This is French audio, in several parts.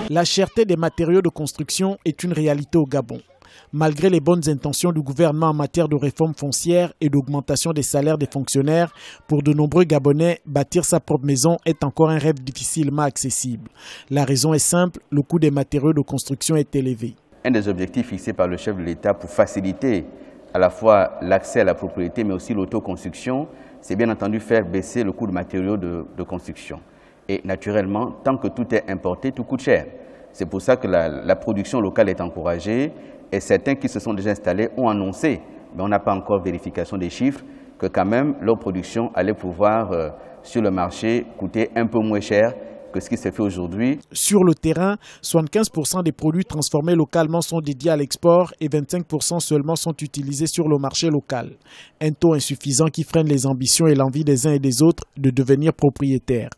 La cherté des matériaux de construction est une réalité au Gabon. Malgré les bonnes intentions du gouvernement en matière de réforme foncière et d'augmentation des salaires des fonctionnaires, pour de nombreux Gabonais, bâtir sa propre maison est encore un rêve difficilement accessible. La raison est simple, le coût des matériaux de construction est élevé. Un des objectifs fixés par le chef de l'État pour faciliter à la fois l'accès à la propriété mais aussi l'autoconstruction, c'est bien entendu faire baisser le coût de matériaux de construction. Et naturellement, tant que tout est importé, tout coûte cher. C'est pour ça que la production locale est encouragée et certains qui se sont déjà installés ont annoncé, mais on n'a pas encore vérification des chiffres, que quand même leur production allait pouvoir sur le marché coûter un peu moins cher que ce qui se fait aujourd'hui. Sur le terrain, 75% des produits transformés localement sont dédiés à l'export et 25% seulement sont utilisés sur le marché local. Un taux insuffisant qui freine les ambitions et l'envie des uns et des autres de devenir propriétaires.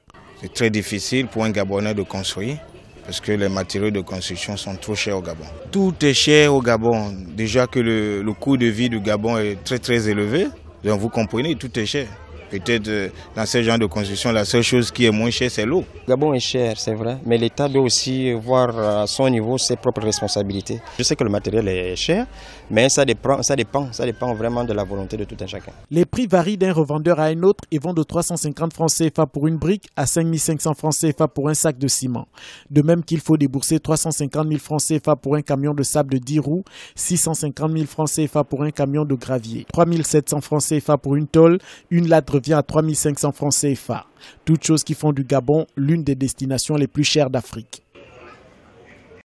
C'est très difficile pour un Gabonais de construire parce que les matériaux de construction sont trop chers au Gabon. Tout est cher au Gabon. Déjà que le coût de vie du Gabon est très élevé. Donc vous comprenez, tout est cher. Peut-être dans ce genre de construction, la seule chose qui est moins chère, c'est l'eau. Le Gabon est cher, c'est vrai, mais l'État doit aussi voir à son niveau ses propres responsabilités. Je sais que le matériel est cher, mais ça dépend vraiment de la volonté de tout un chacun. Les prix varient d'un revendeur à un autre et vont de 350 francs CFA pour une brique à 5500 francs CFA pour un sac de ciment. De même qu'il faut débourser 350 000 francs CFA pour un camion de sable de 10 roues, 650 000 francs CFA pour un camion de gravier, 3700 francs CFA pour une tôle, une latte revient à 3500 francs CFA. Toutes choses qui font du Gabon l'une des destinations les plus chères d'Afrique.